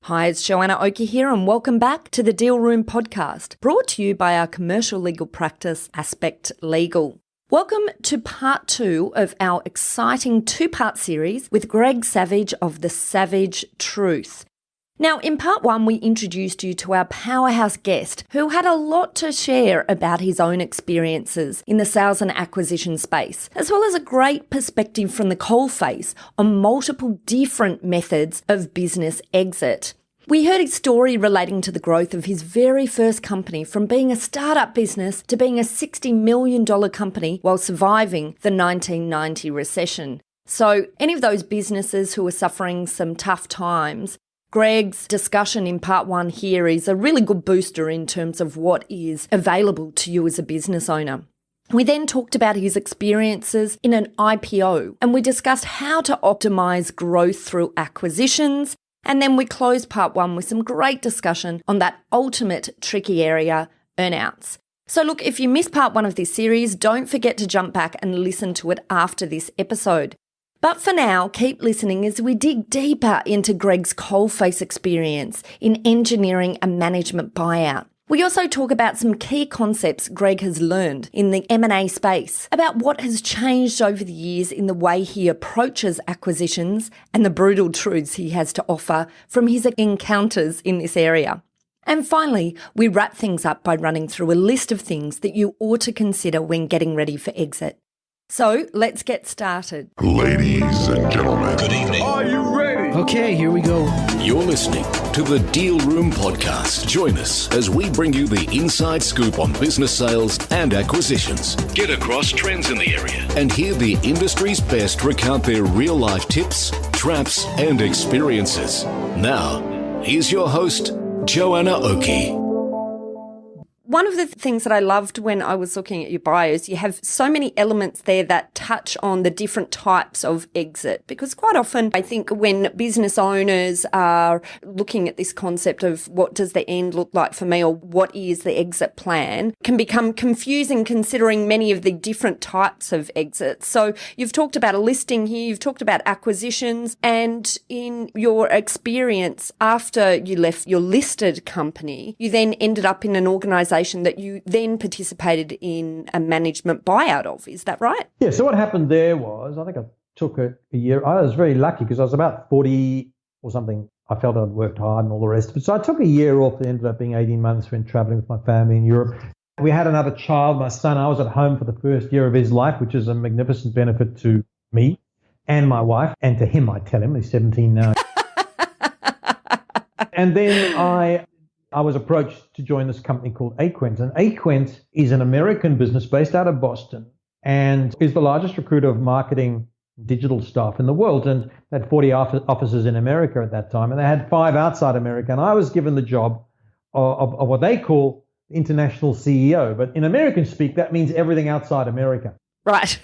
Hi, it's Joanna Oakey here and welcome back to the Deal Room podcast, brought to you by our commercial legal practice, Aspect Legal. Welcome to part 2 of our exciting 2-part series with Greg Savage of The Savage Truth. Now, in part 1, we introduced you to our powerhouse guest who had a lot to share about his own experiences in the sales and acquisition space, as well as a great perspective from the coalface on multiple different methods of business exit. We heard his story relating to the growth of his very first company from being a startup business to being a $60 million company while surviving the 1990 recession. So any of those businesses who are suffering some tough times, Greg's discussion in part 1 here is a really good booster in terms of what is available to you as a business owner. We then talked about his experiences in an IPO, and we discussed how to optimize growth through acquisitions. And then we closed part 1 with some great discussion on that ultimate tricky area, earnouts. So look, if you missed part 1 of this series, don't forget to jump back and listen to it after this episode. But for now, keep listening as we dig deeper into Greg's coalface experience in engineering a management buyout. We also talk about some key concepts Greg has learned in the M&A space, about what has changed over the years in the way he approaches acquisitions and the brutal truths he has to offer from his encounters in this area. And finally, we wrap things up by running through a list of things that you ought to consider when getting ready for exit. So let's get started. Ladies and gentlemen, good evening. Are you ready? Okay, here we go. You're listening to the Deal Room podcast. Join us as we bring you the inside scoop on business sales and acquisitions. Get across trends in the area and hear the industry's best recount their real-life tips, traps, and experiences. Now, here's your host, Joanna Oakey. One of the things that I loved when I was looking at your bios, you have so many elements there that touch on the different types of exit. Because quite often, I think when business owners are looking at this concept of what does the end look like for me or what is the exit plan, can become confusing considering many of the different types of exits. So you've talked about a listing here, you've talked about acquisitions, and in your experience after you left your listed company, you then ended up in an organisation that you then participated in a management buyout of. Is that right? Yeah, so what happened there was, I think I took a year. I was very lucky because I was about 40 or something. I felt I'd worked hard and all the rest of it. So I took a year off. It ended up being 18 months when traveling with my family in Europe. We had another child, my son. I was at home for the first year of his life, which is a magnificent benefit to me and my wife. And to him, I tell him, he's 17 now. And then I was approached to join this company called Aquent. And Aquent is an American business based out of Boston and is the largest recruiter of marketing digital staff in the world. And they had 40 offices in America at that time. And they had 5 outside America. And I was given the job of what they call international CEO. But in American speak, that means everything outside America. Right.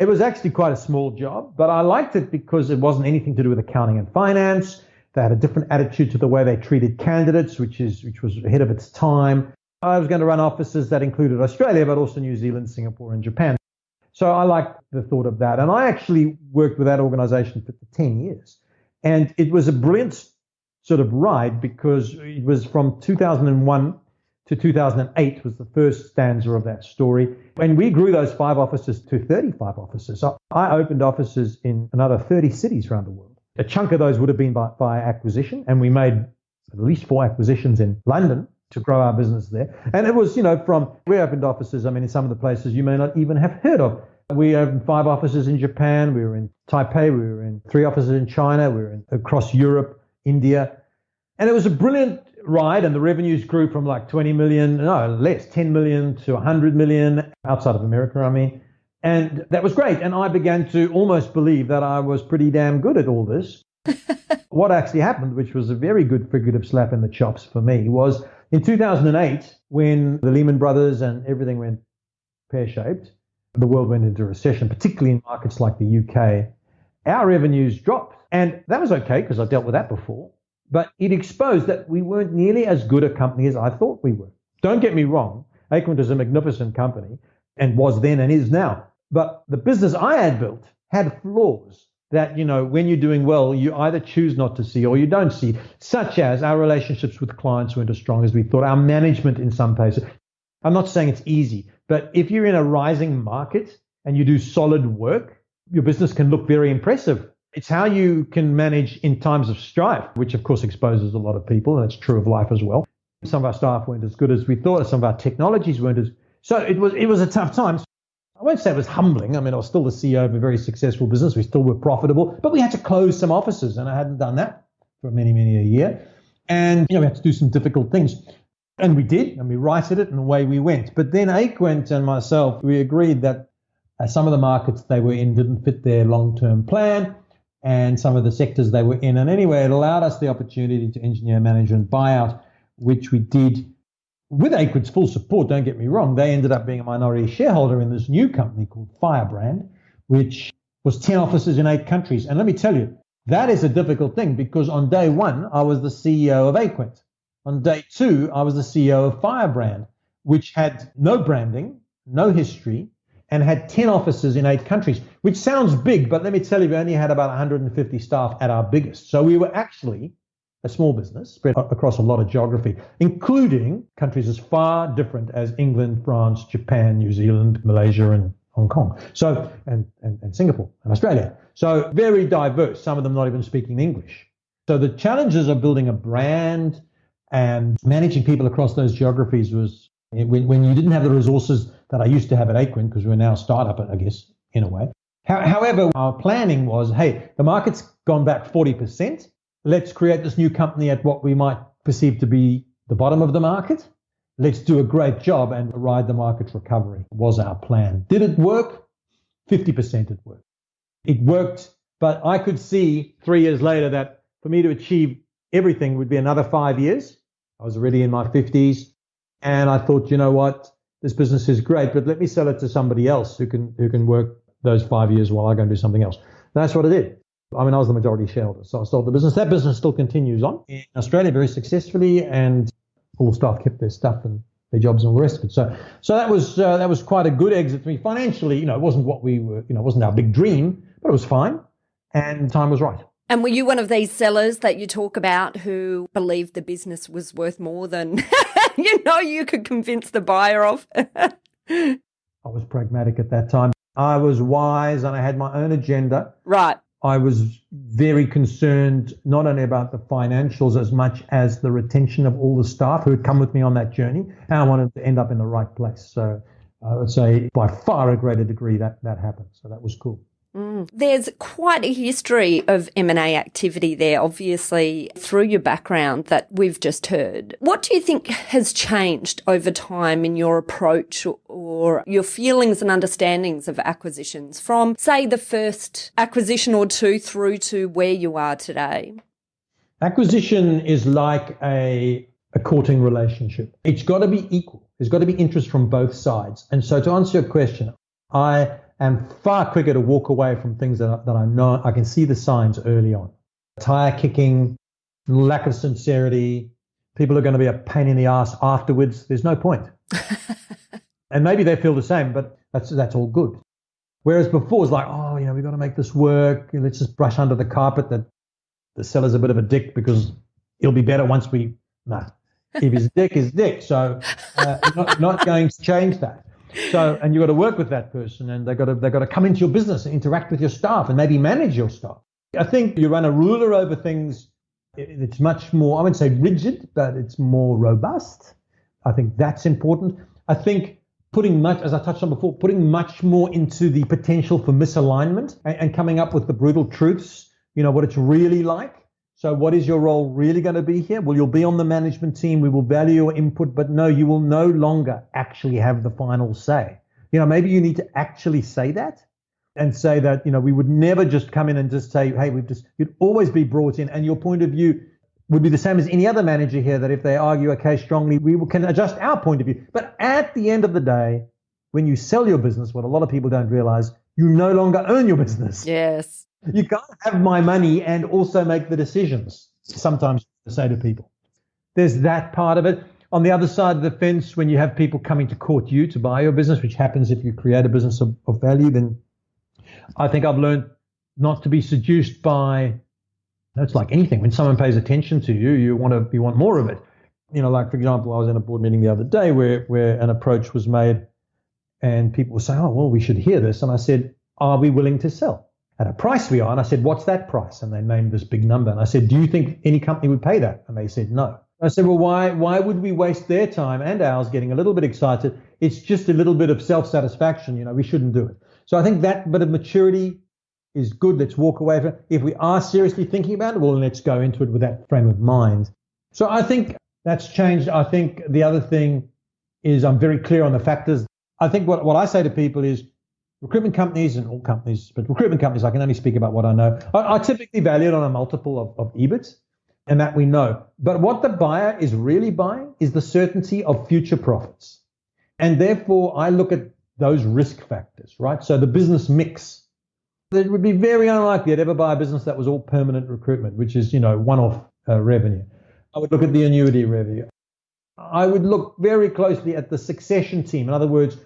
It was actually quite a small job, but I liked it because it wasn't anything to do with accounting and finance. They had a different attitude to the way they treated candidates, which was ahead of its time. I was going to run offices that included Australia, but also New Zealand, Singapore, and Japan. So I liked the thought of that. And I actually worked with that organization for 10 years. And it was a brilliant sort of ride because it was from 2001 to 2008 was the first stanza of that story. And we grew those 5 offices to 35 offices. So I opened offices in another 30 cities around the world. A chunk of those would have been by acquisition, and we made at least 4 acquisitions in London to grow our business there. And it was, from we opened offices, in some of the places you may not even have heard of. We opened 5 offices in Japan, we were in Taipei, we were in 3 offices in China, we were across Europe, India. And it was a brilliant ride, and the revenues grew from like 10 million to 100 million outside of America, And that was great. And I began to almost believe that I was pretty damn good at all this. What actually happened, which was a very good figurative slap in the chops for me, was in 2008, when the Lehman Brothers and everything went pear-shaped, the world went into recession, particularly in markets like the UK, our revenues dropped. And that was okay because I dealt with that before. But it exposed that we weren't nearly as good a company as I thought we were. Don't get me wrong. Aquent is a magnificent company and was then and is now. But the business I had built had flaws that, when you're doing well, you either choose not to see or you don't see, such as our relationships with clients weren't as strong as we thought, our management in some places. I'm not saying it's easy, but if you're in a rising market and you do solid work, your business can look very impressive. It's how you can manage in times of strife, which of course exposes a lot of people, and that's true of life as well. Some of our staff weren't as good as we thought, some of our technologies weren't as... So it was a tough time. I won't say it was humbling. I mean, I was still the CEO of a very successful business. We still were profitable, but we had to close some offices, and I hadn't done that for many, many a year. And, we had to do some difficult things. And we did, and we righted it, and away we went. But then Aquent and myself, we agreed that some of the markets they were in didn't fit their long-term plan, and some of the sectors they were in. And anyway, it allowed us the opportunity to engineer, manage, and buyout, which we did with Aquent's full support. Don't get me wrong. They ended up being a minority shareholder in this new company called Firebrand, which was 10 offices in 8 countries. And let me tell you, that is a difficult thing, because on day 1, I was the CEO of Aquent. On day 2, I was the CEO of Firebrand, which had no branding, no history, and had 10 offices in 8 countries, which sounds big, but let me tell you, we only had about 150 staff at our biggest. So we were actually a small business spread across a lot of geography, including countries as far different as England, France, Japan, New Zealand, Malaysia, and Hong Kong. So, and Singapore and Australia. So very diverse, some of them not even speaking English. So the challenges of building a brand and managing people across those geographies was when you didn't have the resources that I used to have at Aquent, because we're now a startup, I guess, in a way. However, our planning was, hey, the market's gone back 40%. Let's create this new company at what we might perceive to be the bottom of the market. Let's do a great job and ride the market recovery was our plan. Did it work? 50% it worked. It worked, but I could see 3 years later that for me to achieve everything would be another 5 years. I was already in my 50s, and I thought, you know what? This business is great, but let me sell it to somebody else who can work those 5 years while I go and do something else. And that's what I did. I mean, I was the majority shareholder, so I sold the business. That business still continues on in Australia very successfully, and all the staff kept their stuff and their jobs and all the rest of it. So that was quite a good exit for me financially. It wasn't what we were, it wasn't our big dream, but it was fine, and time was right. And were you one of these sellers that you talk about who believed the business was worth more than you could convince the buyer of? I was pragmatic at that time. I was wise, and I had my own agenda. Right. I was very concerned not only about the financials as much as the retention of all the staff who had come with me on that journey, and I wanted to end up in the right place. So I would say by far a greater degree that happened. So that was cool. There's quite a history of M&A activity there, obviously, through your background that we've just heard. What do you think has changed over time in your approach or your feelings and understandings of acquisitions from, say, the first acquisition or two through to where you are today? Acquisition is like a courting relationship. It's got to be equal. There's got to be interest from both sides. And so to answer your question, I am far quicker to walk away from things that I know I can see the signs early on. Tire kicking, lack of sincerity, people are going to be a pain in the ass afterwards. There's no point. And maybe they feel the same, but that's all good. Whereas before it's like, we've got to make this work. Let's just brush under the carpet that the seller's a bit of a dick because it'll be better once we... No. If his dick is dick. So not going to change that. So, and you've got to work with that person, and they've got to come into your business and interact with your staff and maybe manage your staff. I think you run a ruler over things. It's much more, I wouldn't say rigid, but it's more robust. I think that's important. I think putting much, as I touched on before, putting much more into the potential for misalignment and coming up with the brutal truths, what it's really like. So what is your role really going to be here? Well, you'll be on the management team. We will value your input, but no, you will no longer actually have the final say. Maybe you need to actually say that and say that, we would never just come in and just say, hey, you'd always be brought in, and your point of view would be the same as any other manager here, that if they argue, okay, strongly, we can adjust our point of view. But at the end of the day, when you sell your business, what a lot of people don't realize, you no longer own your business. Yes. You can't have my money and also make the decisions, sometimes I say to people. There's that part of it. On the other side of the fence, when you have people coming to court you to buy your business, which happens if you create a business of value, then I think I've learned not to be seduced by, it's like anything. When someone pays attention to you, you want more of it. Like, for example, I was in a board meeting the other day where an approach was made and people were saying, oh, well, we should hear this. And I said, are we willing to sell at a price we are? And I said, what's that price? And they named this big number. And I said, do you think any company would pay that? And they said, no. I said, well, why would we waste their time and ours getting a little bit excited? It's just a little bit of self-satisfaction. We shouldn't do it. So I think that bit of maturity is good. Let's walk away from it. If we are seriously thinking about it, well, let's go into it with that frame of mind. So I think that's changed. I think the other thing is I'm very clear on the factors. I think what I say to people is recruitment companies and all companies, but recruitment companies, I can only speak about what I know, are typically valued on a multiple of EBIT, and that we know. But what the buyer is really buying is the certainty of future profits. And therefore, I look at those risk factors, right? So the business mix. It would be very unlikely I'd ever buy a business that was all permanent recruitment, which is, one-off revenue. I would look at the annuity revenue. I would look very closely at the succession team. In other words,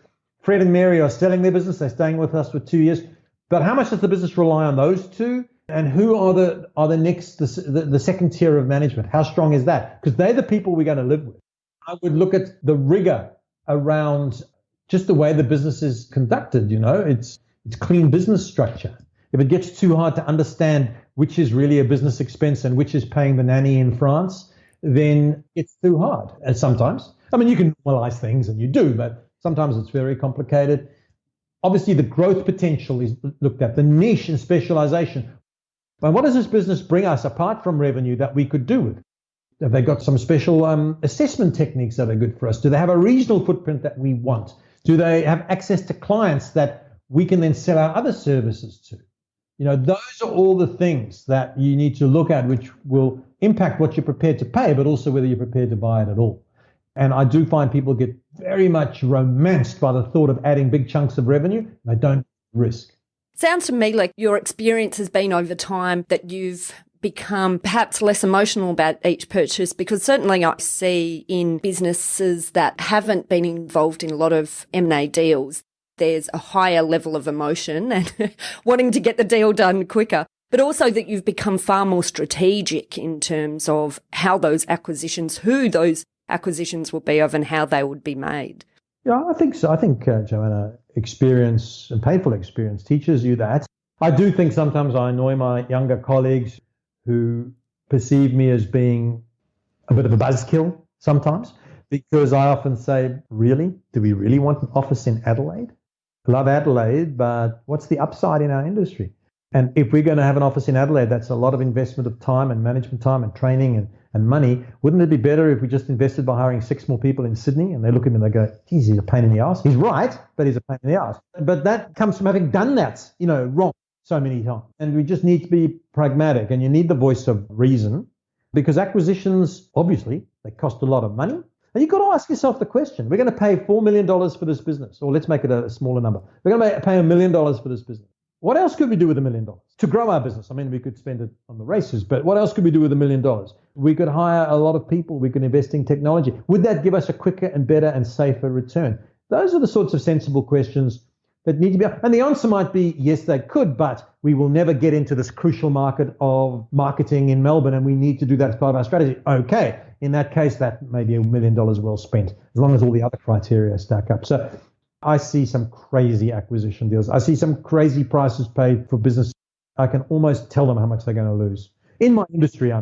Fred and Mary are selling their business. They're staying with us for 2 years. But how much does the business rely on those two? And who are the next, the second tier of management? How strong is that? Because they're the people we're going to live with. I would look at the rigor around just the way the business is conducted. It's clean business structure. If it gets too hard to understand which is really a business expense and which is paying the nanny in France, then it's too hard. And sometimes, you can normalize things, and you do, but sometimes it's very complicated. Obviously, the growth potential is looked at, the niche and specialization. And what does this business bring us apart from revenue that we could do with? Have they got some special assessment techniques that are good for us? Do they have a regional footprint that we want? Do they have access to clients that we can then sell our other services to? Those are all the things that you need to look at, which will impact what you're prepared to pay, but also whether you're prepared to buy it at all. And I do find people get very much romanced by the thought of adding big chunks of revenue, and they don't risk. Sounds to me like your experience has been over time that you've become perhaps less emotional about each purchase, because certainly I see in businesses that haven't been involved in a lot of M&A deals, there's a higher level of emotion and wanting to get the deal done quicker, but also that you've become far more strategic in terms of how those acquisitions, who those acquisitions will be of and how they would be made. Yeah, I think so. I think, Joanna, experience and painful experience teaches you that. I do think sometimes I annoy my younger colleagues who perceive me as being a bit of a buzzkill sometimes, because I often say, really? Do we really want an office in Adelaide? Love Adelaide, but what's the upside in our industry? And if we're going to have an office in Adelaide, that's a lot of investment of time and management time and training and money. Wouldn't it be better if we just invested by hiring 6 more people in Sydney? And they look at me and they go, geez, he's a pain in the ass. He's right, but he's a pain in the ass. But that comes from having done that, wrong so many times. And we just need to be pragmatic, and you need the voice of reason, because acquisitions, obviously, they cost a lot of money. And you've got to ask yourself the question, we're going to pay $4 million for this business, or let's make it a smaller number. We're going to pay $1 million for this business. What else could we do with $1 million to grow our business? We could spend it on the races, but what else could we do with $1 million? We could hire a lot of people. We could invest in technology. Would that give us a quicker and better and safer return? Those are the sorts of sensible questions that need to be. And the answer might be, yes, they could, but we will never get into this crucial market of marketing in Melbourne, and we need to do that as part of our strategy. Okay, in that case, that may be $1 million well spent, as long as all the other criteria stack up. So I see some crazy acquisition deals. I see some crazy prices paid for business. I can almost tell them how much they're going to lose. In my industry,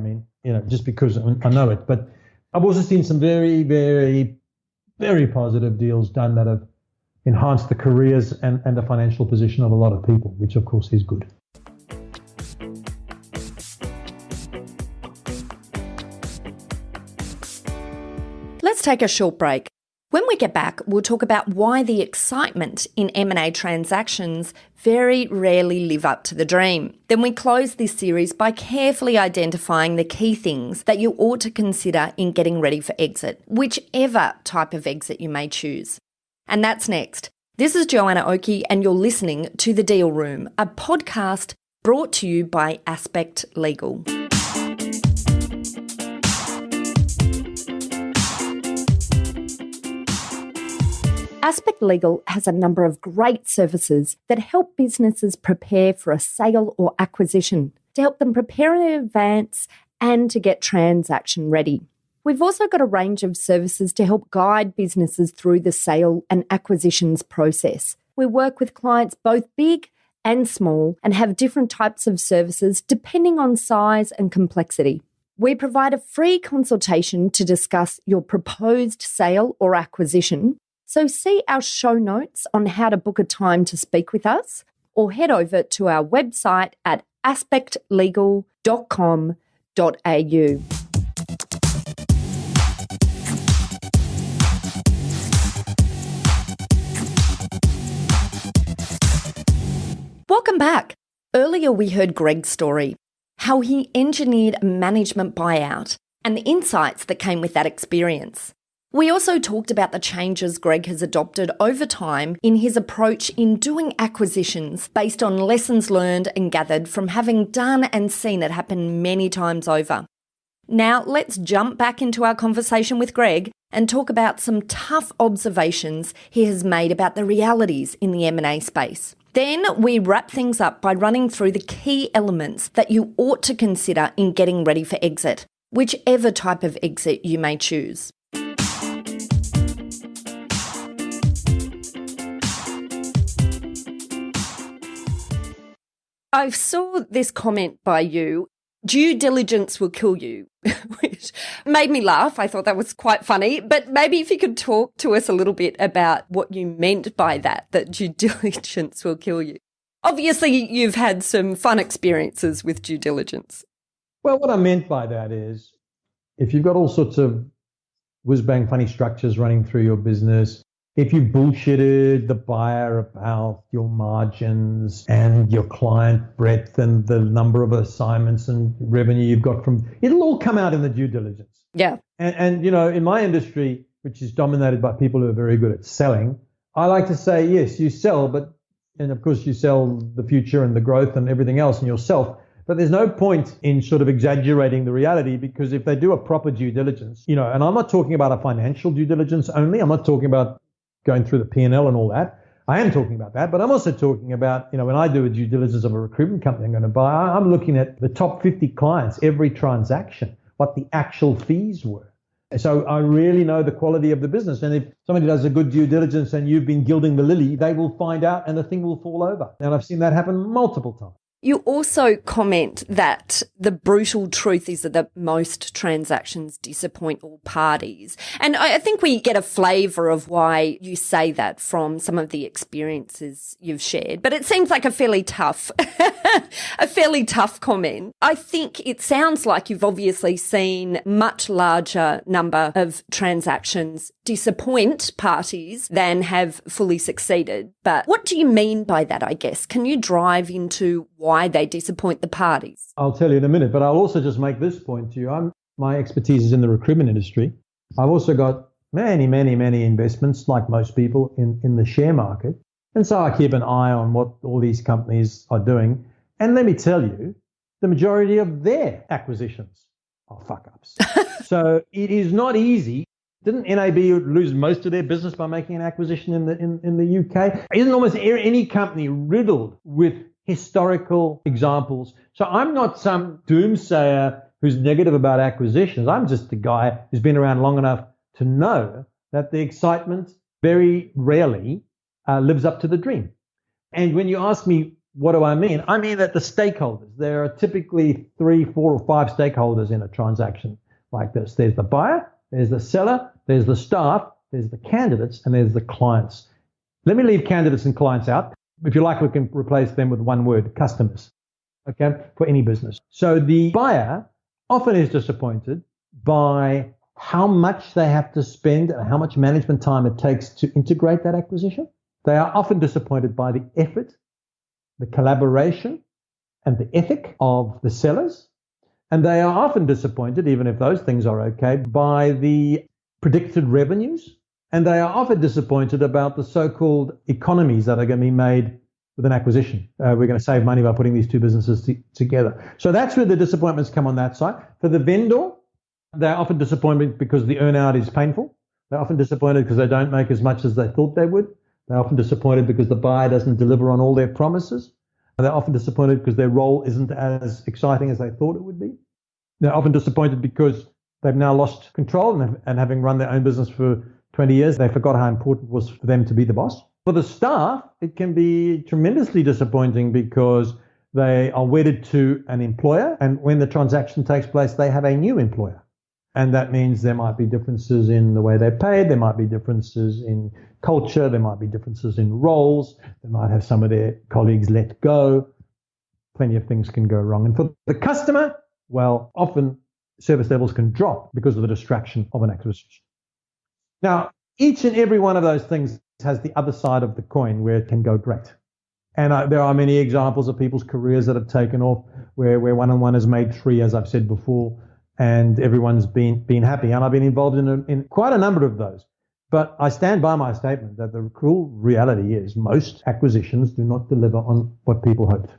just because I know it. But I've also seen some very, very, very positive deals done that have enhanced the careers and the financial position of a lot of people, which of course is good. Let's take a short break. When we get back, we'll talk about why the excitement in M&A transactions very rarely live up to the dream. Then we close this series by carefully identifying the key things that you ought to consider in getting ready for exit, whichever type of exit you may choose. And that's next. This is Joanna Oakey, and you're listening to The Deal Room, a podcast brought to you by Aspect Legal. Aspect Legal has a number of great services that help businesses prepare for a sale or acquisition, to help them prepare in advance and to get transaction ready. We've also got a range of services to help guide businesses through the sale and acquisitions process. We work with clients both big and small and have different types of services depending on size and complexity. We provide a free consultation to discuss your proposed sale or acquisition. So see our show notes on how to book a time to speak with us, or head over to our website at aspectlegal.com.au. Welcome back. Earlier we heard Greg's story, how he engineered a management buyout and the insights that came with that experience. We also talked about the changes Greg has adopted over time in his approach in doing acquisitions based on lessons learned and gathered from having done and seen it happen many times over. Now let's jump back into our conversation with Greg and talk about some tough observations he has made about the realities in the M&A space. Then we wrap things up by running through the key elements that you ought to consider in getting ready for exit, whichever type of exit you may choose. I saw this comment by you, due diligence will kill you, which made me laugh. I thought that was quite funny, but maybe if you could talk to us a little bit about what you meant by that due diligence will kill you. Obviously, you've had some fun experiences with due diligence. Well, what I meant by that is if you've got all sorts of whiz-bang funny structures running through your business, if you bullshitted the buyer about your margins and your client breadth and the number of assignments and revenue you've got from, it'll all come out in the due diligence. Yeah. And you know, in my industry, which is dominated by people who are very good at selling, I like to say, yes, you sell, and of course you sell the future and the growth and everything else and yourself. But there's no point in sort of exaggerating the reality, because if they do a proper due diligence, you know, and I'm not talking about a financial due diligence only, I'm not talking about going through the P&L and all that. I am talking about that, but I'm also talking about, you know, when I do a due diligence of a recruitment company I'm going to buy, I'm looking at the top 50 clients, every transaction, what the actual fees were. So I really know the quality of the business. And if somebody does a good due diligence and you've been gilding the lily, they will find out and the thing will fall over. And I've seen that happen multiple times. You also comment that the brutal truth is that most transactions disappoint all parties. And I think we get a flavour of why you say that from some of the experiences you've shared. But it seems like a fairly tough comment. I think it sounds like you've obviously seen much larger number of transactions disappoint parties than have fully succeeded. But what do you mean by that, I guess? Can you drive into why they disappoint the parties? I'll tell you in a minute, but I'll also just make this point to you. My expertise is in the recruitment industry. I've also got many investments, like most people, in the share market. And so I keep an eye on what all these companies are doing. And let me tell you, the majority of their acquisitions are fuck-ups. So it is not easy. Didn't NAB lose most of their business by making an acquisition in the UK? Isn't almost any company riddled with historical examples? So I'm not some doomsayer who's negative about acquisitions. I'm just a guy who's been around long enough to know that the excitement very rarely lives up to the dream. And when you ask me, what do I mean? I mean that the stakeholders, there are typically 3, 4, or 5 stakeholders in a transaction like this. There's the buyer, there's the seller, there's the staff, there's the candidates, and there's the clients. Let me leave candidates and clients out. If you like, we can replace them with one word: customers, okay, for any business. So the buyer often is disappointed by how much they have to spend and how much management time it takes to integrate that acquisition. They are often disappointed by the effort, the collaboration, and the ethic of the sellers. And they are often disappointed, even if those things are okay, by the predicted revenues. And they are often disappointed about the so-called economies that are going to be made with an acquisition. We're going to save money by putting these two businesses together. So that's where the disappointments come on that side. For the vendor, they're often disappointed because the earn-out is painful. They're often disappointed because they don't make as much as they thought they would. They're often disappointed because the buyer doesn't deliver on all their promises. They're often disappointed because their role isn't as exciting as they thought it would be. They're often disappointed because they've now lost control and having run their own business for 20 years, they forgot how important it was for them to be the boss. For the staff, it can be tremendously disappointing because they are wedded to an employer, and when the transaction takes place, they have a new employer. And that means there might be differences in the way they're paid, there might be differences in culture, there might be differences in roles, they might have some of their colleagues let go. Plenty of things can go wrong. And for the customer, well, often service levels can drop because of the distraction of an acquisition. Now, each and every one of those things has the other side of the coin where it can go great. And there are many examples of people's careers that have taken off where 1 and 1 has made 3, as I've said before, and everyone's been happy. And I've been involved in quite a number of those. But I stand by my statement that the cruel reality is most acquisitions do not deliver on what people hoped.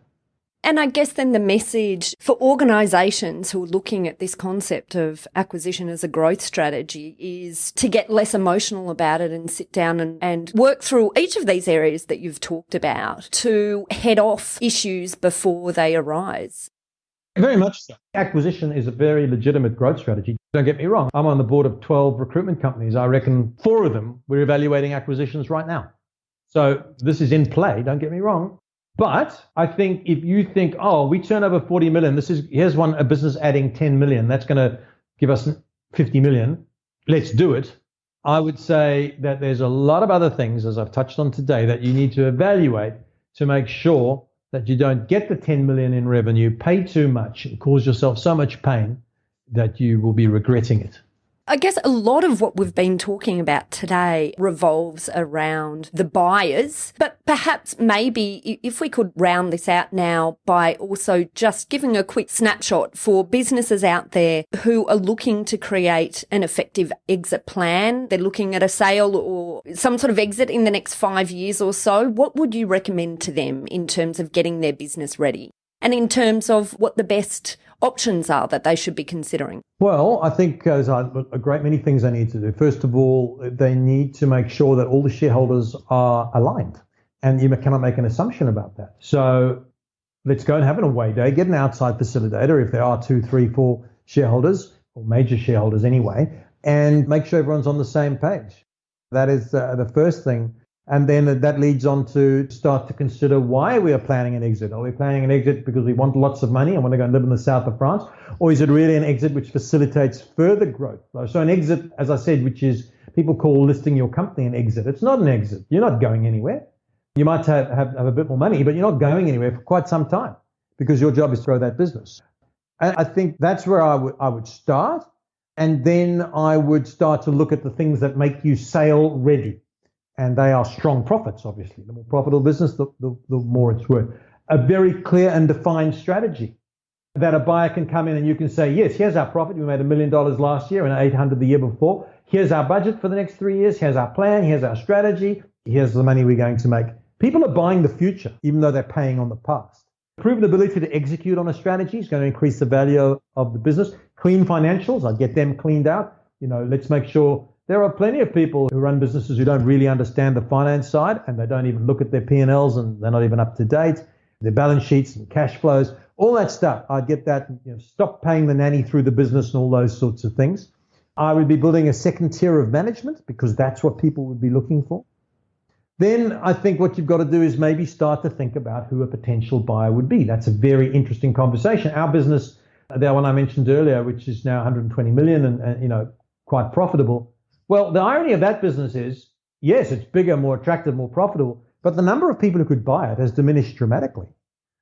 And I guess then the message for organisations who are looking at this concept of acquisition as a growth strategy is to get less emotional about it and sit down and work through each of these areas that you've talked about to head off issues before they arise. Very much so. Acquisition is a very legitimate growth strategy. Don't get me wrong. I'm on the board of 12 recruitment companies. I reckon 4 of them we're evaluating acquisitions right now. So this is in play. Don't get me wrong. But I think if you think, oh, we turn over 40 million, here's a business adding 10 million, that's going to give us 50 million, let's do it. I would say that there's a lot of other things, as I've touched on today, that you need to evaluate to make sure that you don't get the 10 million in revenue, pay too much, and cause yourself so much pain that you will be regretting it. I guess a lot of what we've been talking about today revolves around the buyers, but perhaps maybe if we could round this out now by also just giving a quick snapshot for businesses out there who are looking to create an effective exit plan. They're looking at a sale or some sort of exit in the next 5 years or so. What would you recommend to them in terms of getting their business ready and in terms of what the best options are that they should be considering? Well, I think there's a great many things they need to do. First of all, they need to make sure that all the shareholders are aligned, and you cannot make an assumption about that. So let's go and have an away day, get an outside facilitator if there are 2, 3, 4 shareholders, or major shareholders anyway, and make sure everyone's on the same page. That is the first thing. And then that leads on to start to consider why we are planning an exit. Are we planning an exit because we want lots of money and want to go and live in the south of France? Or is it really an exit which facilitates further growth? So an exit, as I said, which is people call listing your company an exit. It's not an exit. You're not going anywhere. You might have a bit more money, but you're not going anywhere for quite some time because your job is to grow that business. And I think that's where I would start. And then I would start to look at the things that make you sale ready. And they are strong profits, obviously. The more profitable business, the more it's worth. A very clear and defined strategy that a buyer can come in and you can say, yes, here's our profit. We made $1 million last year and 800 the year before. Here's our budget for the next 3 years. Here's our plan. Here's our strategy. Here's the money we're going to make. People are buying the future, even though they're paying on the past. Proven ability to execute on a strategy is going to increase the value of the business. Clean financials, I'd get them cleaned out. Let's make sure. There are plenty of people who run businesses who don't really understand the finance side, and they don't even look at their P&Ls, and they're not even up to date, their balance sheets and cash flows, all that stuff. I'd get that, stop paying the nanny through the business and all those sorts of things. I would be building a second tier of management because that's what people would be looking for. Then I think what you've got to do is maybe start to think about who a potential buyer would be. That's a very interesting conversation. Our business, the one I mentioned earlier, which is now 120 million and quite profitable. Well, the irony of that business is, yes, it's bigger, more attractive, more profitable, but the number of people who could buy it has diminished dramatically.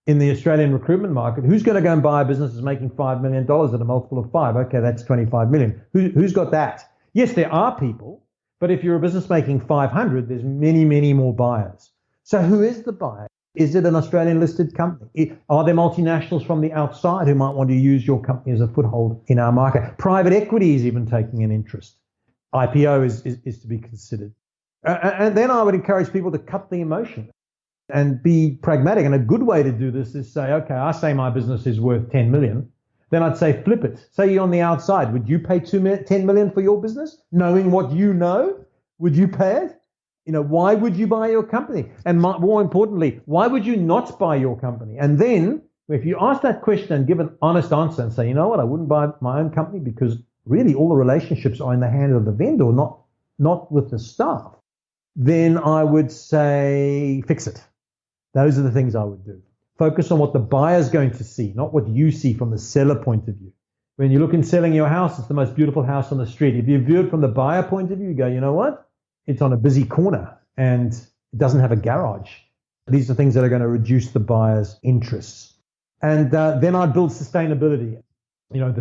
In the Australian recruitment market, who's going to go and buy a business that's making $5 million at a multiple of 5? Okay, that's 25 million. Who's got that? Yes, there are people, but if you're a business making 500, there's many, many more buyers. So who is the buyer? Is it an Australian listed company? Are there multinationals from the outside who might want to use your company as a foothold in our market? Private equity is even taking an interest. IPO is to be considered. And then I would encourage people to cut the emotion and be pragmatic. And a good way to do this is say, okay, I say my business is worth 10 million. then I'd say flip it. Say you're on the outside. Would you pay 10 million for your business? Knowing what you know, would you pay it? Why would you buy your company? And more importantly, why would you not buy your company? And then if you ask that question and give an honest answer and say, you know what, I wouldn't buy my own company because really all the relationships are in the hand of the vendor, not with the staff, then I would say fix it. Those are the things I would do. Focus on what the buyer's going to see, not what you see from the seller point of view. When you look in selling your house, it's the most beautiful house on the street. If you view it from the buyer point of view, you go, you know what? It's on a busy corner and it doesn't have a garage. These are things that are going to reduce the buyer's interests. And then I'd build sustainability.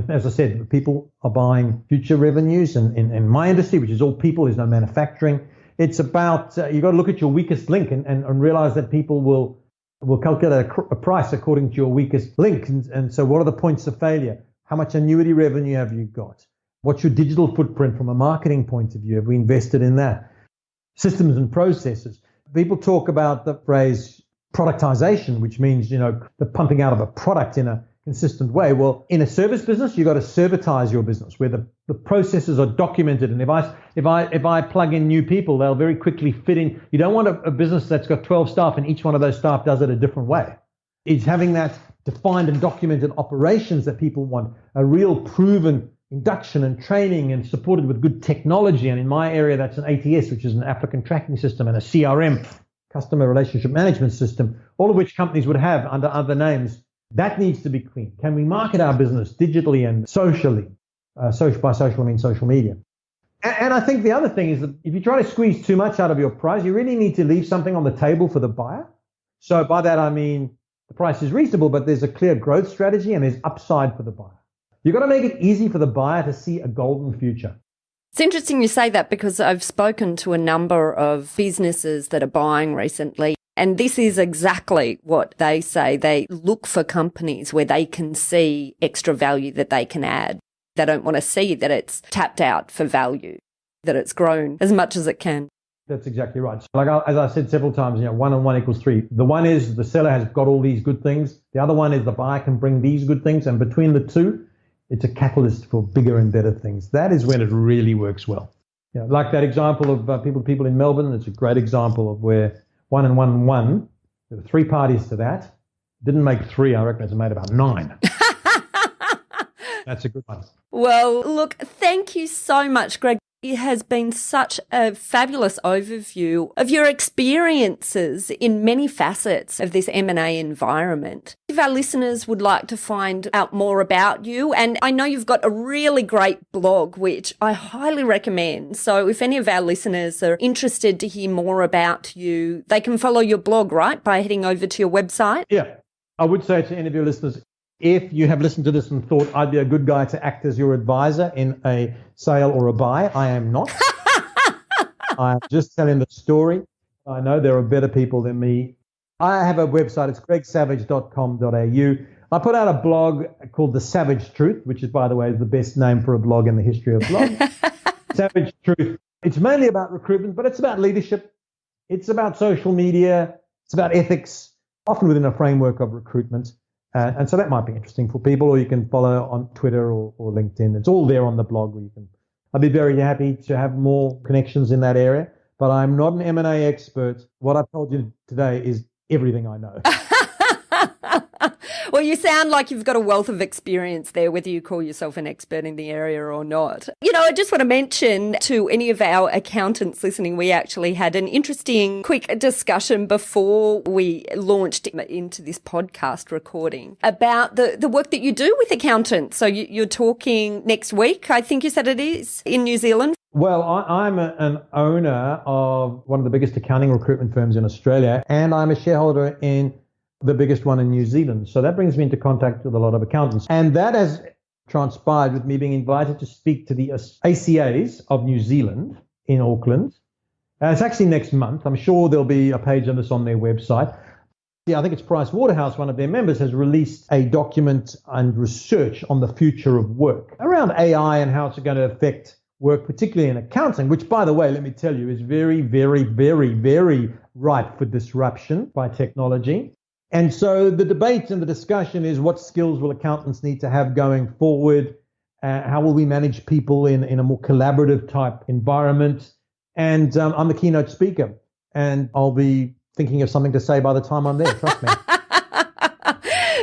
As I said, people are buying future revenues. And in my industry, which is all people, there's no manufacturing. It's about, you've got to look at your weakest link and realize that people will calculate a price according to your weakest link. And so what are the points of failure? How much annuity revenue have you got? What's your digital footprint from a marketing point of view? Have we invested in that? Systems and processes. People talk about the phrase productization, which means, the pumping out of a product in a consistent way. Well, in a service business, you've got to servitize your business where the processes are documented. And if I plug in new people, they'll very quickly fit in. You don't want a business that's got 12 staff and each one of those staff does it a different way. It's having that defined and documented operations that people want, a real proven induction and training and supported with good technology. And in my area, that's an ATS, which is an applicant tracking system, and a CRM, customer relationship management system, all of which companies would have under other names. That needs to be clean. Can we market our business digitally and socially? By social, I mean social media. And I think the other thing is that if you try to squeeze too much out of your price, you really need to leave something on the table for the buyer. So by that, I mean the price is reasonable, but there's a clear growth strategy and there's upside for the buyer. You've got to make it easy for the buyer to see a golden future. It's interesting you say that because I've spoken to a number of businesses that are buying recently, and this is exactly what they say. They look for companies where they can see extra value that they can add. They don't want to see that it's tapped out for value, that it's grown as much as it can. That's exactly right. So as I said several times, 1 and 1 equals 3. The one is the seller has got all these good things. The other one is the buyer can bring these good things. And between the two, it's a catalyst for bigger and better things. That is when it really works well. Like that example of people in Melbourne. It's a great example of where 1 and 1 and 1, there were 3 parties to that. Didn't make 3, I reckon it's made about 9. That's a good one. Well, look, thank you so much, Greg. It has been such a fabulous overview of your experiences in many facets of this M&A environment. If our listeners would like to find out more about you, and I know you've got a really great blog, which I highly recommend. So if any of our listeners are interested to hear more about you, they can follow your blog, right, by heading over to your website? Yeah, I would say to any of your listeners, if you have listened to this and thought I'd be a good guy to act as your advisor in a sale or a buy, I am not. I'm just telling the story. I know there are better people than me. I have a website. It's gregsavage.com.au. I put out a blog called The Savage Truth, which is, by the way, is the best name for a blog in the history of blogs. Savage Truth. It's mainly about recruitment, but it's about leadership. It's about social media. It's about ethics, often within a framework of recruitment. And so that might be interesting for people, or you can follow on Twitter or LinkedIn. It's all there on the blog where you can. I'd be very happy to have more connections in that area, but I'm not an M&A expert. What I've told you today is everything I know. Well, you sound like you've got a wealth of experience there, whether you call yourself an expert in the area or not. I just want to mention to any of our accountants listening, we actually had an interesting quick discussion before we launched into this podcast recording about the work that you do with accountants. So you're talking next week, I think you said it is, in New Zealand. Well, I'm an owner of one of the biggest accounting recruitment firms in Australia, and I'm a shareholder in the biggest one in New Zealand. So that brings me into contact with a lot of accountants. And that has transpired with me being invited to speak to the ACAs of New Zealand in Auckland. It's actually next month. I'm sure there'll be a page on this on their website. Yeah, I think it's Price Waterhouse, one of their members, has released a document and research on the future of work around AI and how it's going to affect work, particularly in accounting, which, by the way, let me tell you, is very, very, very, very ripe for disruption by technology. And so the debate and the discussion is what skills will accountants need to have going forward? How will we manage people in a more collaborative type environment? And I'm the keynote speaker, and I'll be thinking of something to say by the time I'm there, trust me.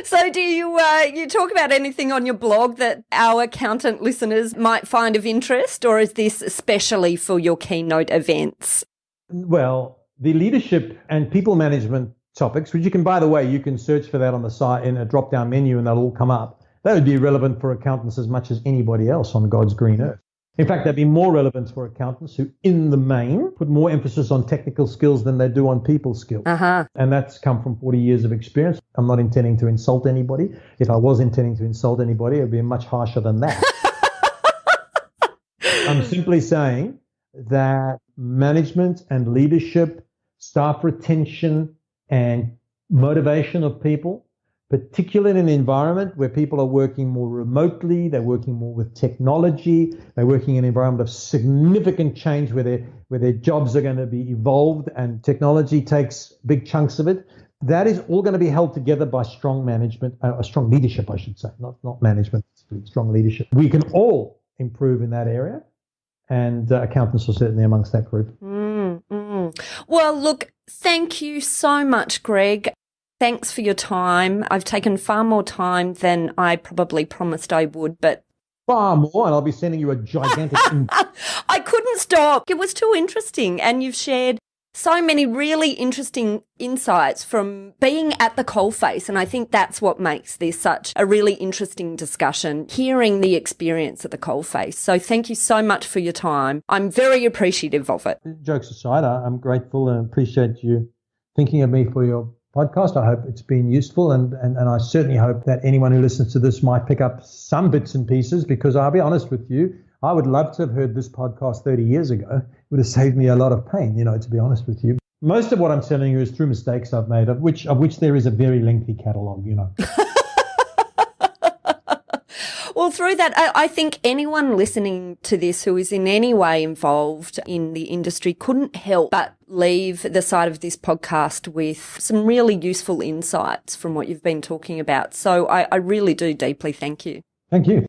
So do you talk about anything on your blog that our accountant listeners might find of interest, or is this especially for your keynote events? Well, the leadership and people management topics, which you can, by the way, you can search for that on the site in a drop-down menu and they'll all come up. That would be relevant for accountants as much as anybody else on God's green earth. In fact, that'd be more relevant for accountants who, in the main, put more emphasis on technical skills than they do on people skills. And that's come from 40 years of experience. I'm not intending to insult anybody. If I was intending to insult anybody, it would be much harsher than that. I'm simply saying that management and leadership, staff retention and motivation of people, particularly in an environment where people are working more remotely, they're working more with technology, they're working in an environment of significant change where their jobs are going to be evolved and technology takes big chunks of it. That is all going to be held together by strong management, strong leadership, I should say, not management, strong leadership. We can all improve in that area, and accountants are certainly amongst that group. Well, look, thank you so much, Greg. Thanks for your time. I've taken far more time than I probably promised I would, but far more, and I'll be sending you a gigantic... I couldn't stop. It was too interesting, and you've shared so many really interesting insights from being at the coalface, and I think that's what makes this such a really interesting discussion, hearing the experience at the coalface. So thank you so much for your time. I'm very appreciative of it. Jokes aside, I'm grateful and appreciate you thinking of me for your podcast. I hope it's been useful, and I certainly hope that anyone who listens to this might pick up some bits and pieces, because I'll be honest with you, I would love to have heard this podcast 30 years ago. It would have saved me a lot of pain, to be honest with you. Most of what I'm telling you is through mistakes I've made, of which there is a very lengthy catalogue, Well, through that, I think anyone listening to this who is in any way involved in the industry couldn't help but leave the side of this podcast with some really useful insights from what you've been talking about. So I really do deeply thank you. Thank you.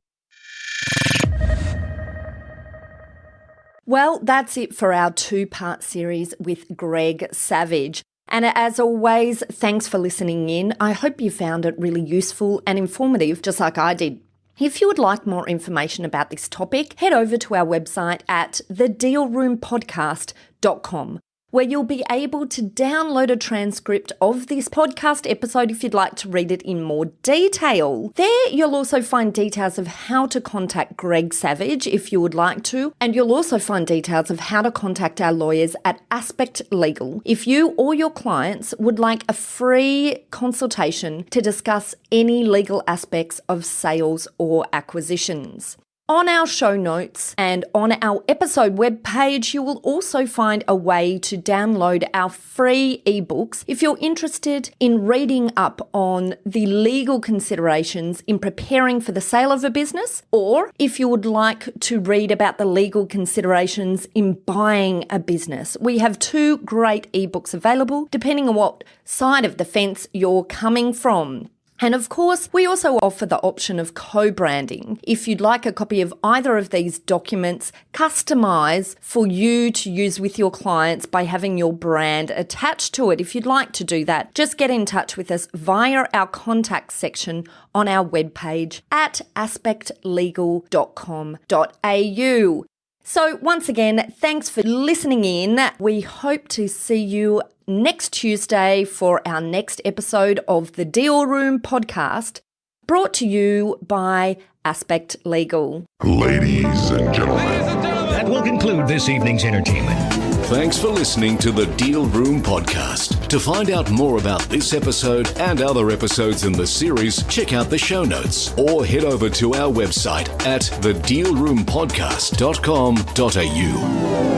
Well, that's it for our two-part series with Greg Savage. And as always, thanks for listening in. I hope you found it really useful and informative, just like I did. If you would like more information about this topic, head over to our website at thedealroompodcast.com, where you'll be able to download a transcript of this podcast episode if you'd like to read it in more detail. There you'll also find details of how to contact Greg Savage if you would like to, and you'll also find details of how to contact our lawyers at Aspect Legal if you or your clients would like a free consultation to discuss any legal aspects of sales or acquisitions. On our show notes and on our episode webpage, you will also find a way to download our free ebooks if you're interested in reading up on the legal considerations in preparing for the sale of a business, or if you would like to read about the legal considerations in buying a business. We have two great ebooks available depending on what side of the fence you're coming from. And of course, we also offer the option of co-branding. If you'd like a copy of either of these documents, customize for you to use with your clients by having your brand attached to it. If you'd like to do that, just get in touch with us via our contact section on our webpage at aspectlegal.com.au. So once again, thanks for listening in. We hope to see you next Tuesday for our next episode of the Deal Room podcast, brought to you by Aspect Legal. Ladies and gentlemen. That will conclude this evening's entertainment. Thanks for listening to the Deal Room podcast. To find out more about this episode and other episodes in the series, check out the show notes or head over to our website at thedealroompodcast.com.au.